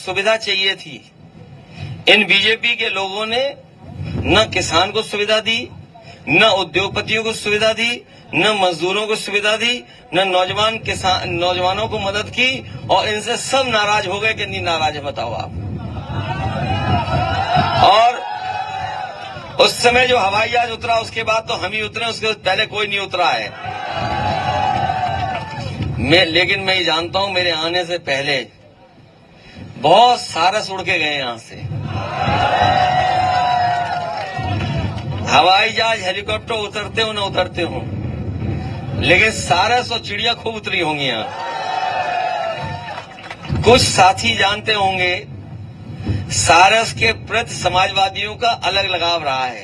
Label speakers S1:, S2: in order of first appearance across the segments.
S1: सुविधा चाहिए थी, इन बीजेपी के लोगों ने न किसान को सुविधा दी, न उद्योगपतियों को सुविधा दी, न मजदूरों को सुविधा दी, न नौजवानों को मदद की, और इनसे सब नाराज हो गए कि नहीं नाराज है बताओ आप। और उस समय जो हवाई जहाज उतरा उसके बाद तो हम ही उतरे, उसके पहले कोई नहीं उतरा है। लेकिन मैं ये जानता हूं मेरे आने से पहले बहुत सारस उड़ के गए यहां से, हवाई जहाज हेलीकॉप्टर उतरते हो न उतरते हो, लेकिन सारस और चिड़िया खूब उतरी होंगी यहां। कुछ साथी जानते होंगे सारस के प्रति समाजवादियों का अलग लगाव रहा है,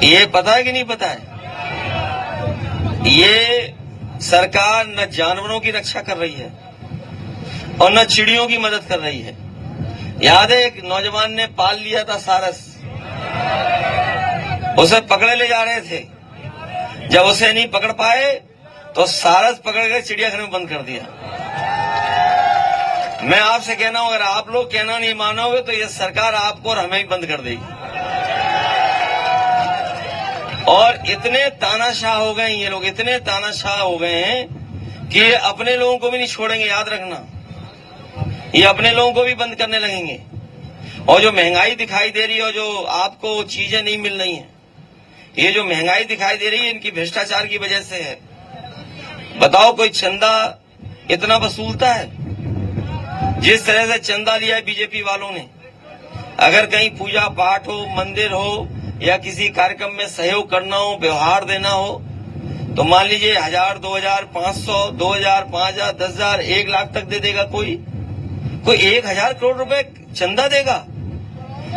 S1: ये पता है कि नहीं पता है? ये सरकार न जानवरों की रक्षा कर रही है और न चिड़ियों की मदद कर रही है। याद है एक नौजवान ने पाल लिया था सारस, उसे पकड़े ले जा रहे थे, जब उसे नहीं पकड़ पाए तो सारस पकड़ कर चिड़ियाघर में बंद कर दिया। मैं आपसे कहना हूं अगर आप लोग कहना नहीं मानोगे तो ये सरकार आपको और हमें ही बंद कर देगी। और इतने तानाशाह हो गए ये लोग, इतने तानाशाह हो गए हैं कि ये अपने लोगों को भी नहीं छोड़ेंगे, याद रखना, ये अपने लोगों को भी बंद करने लगेंगे। और जो महंगाई दिखाई दे रही है और जो आपको चीजें नहीं मिल रही हैं, ये जो महंगाई दिखाई दे रही है इनकी भ्रष्टाचार की वजह से है। बताओ कोई चंदा इतना वसूलता है? जिस तरह से चंदा लिया है बीजेपी वालों ने, अगर कहीं पूजा पाठ हो, मंदिर हो या किसी कार्यक्रम में सहयोग करना हो, व्यवहार देना हो, तो मान लीजिए 1000, 2000, 500, 2000, 5000, 10,000, 1 लाख तक दे देगा कोई 1000 करोड़ रुपए चंदा देगा।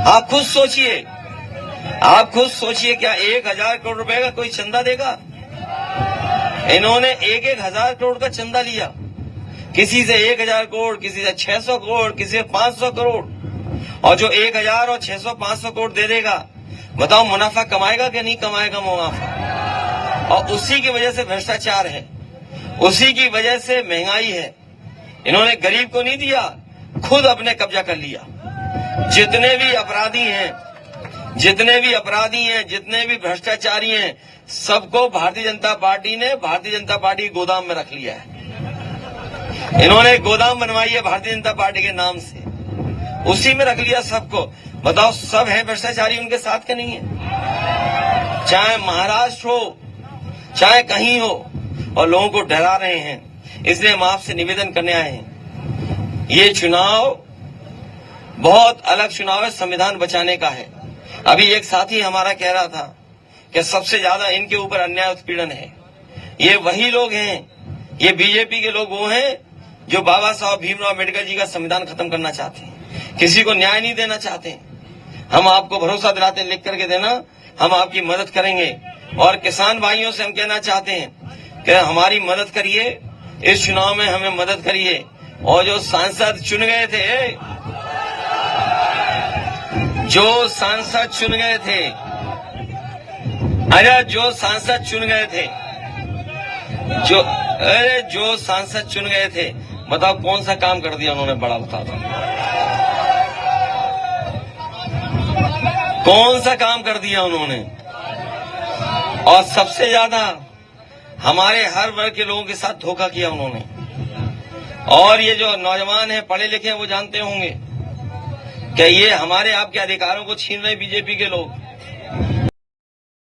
S1: आप खुद सोचिए क्या 1000 करोड़ रुपए का कोई चंदा देगा? इन्होंने 1,000 करोड़ का चंदा लिया, किसी से 1000 करोड़, किसी से 600 करोड़, किसी से 500 करोड़, और जो 1000 और 600, 500 करोड़ दे देगा, बताओ मुनाफा कमाएगा कि नहीं कमाएगा मुनाफा? और उसी की वजह से भ्रष्टाचार है, उसी की वजह से महंगाई है। इन्होंने गरीब को नहीं दिया, खुद अपने कब्जा कर लिया। जितने भी अपराधी हैं, जितने भी भ्रष्टाचारी हैं, सबको भारतीय जनता पार्टी गोदाम में रख लिया है। इन्होंने गोदाम बनवाई है भारतीय जनता पार्टी के नाम से, उसी में रख लिया सबको। बताओ सब है भ्रष्टाचारी उनके साथ के नहीं है? चाहे महाराष्ट्र हो चाहे कहीं हो, और लोगों को डरा रहे हैं। इसलिए हम आपसे निवेदन करने आए हैं, ये चुनाव बहुत अलग चुनाव है, संविधान बचाने का है। अभी एक साथी हमारा कह रहा था कि सबसे ज्यादा इनके ऊपर अन्याय उत्पीड़न है। ये वही लोग हैं, ये बीजेपी के लोग वो हैं जो बाबा साहब भीमराव अम्बेडकर जी का संविधान खत्म करना चाहते हैं, किसी को न्याय नहीं देना चाहते। हम आपको भरोसा दिलाते हैं, लिख करके देना, हम आपकी मदद करेंगे। और किसान भाइयों से हम कहना चाहते हैं कि हमारी मदद करिए, इस चुनाव में हमें मदद करिए। और जो सांसद चुन गए थे, जो सांसद चुन गए थे, बताओ कौन सा काम कर दिया उन्होंने बड़ा? बता दो कौन सा काम कर दिया उन्होंने। और सबसे ज्यादा हमारे हर वर्ग के लोगों के साथ धोखा किया उन्होंने। और ये जो नौजवान हैं, पढ़े लिखे हैं, वो जानते होंगे कि ये हमारे आपके अधिकारों को छीन रहे बीजेपी के लोग।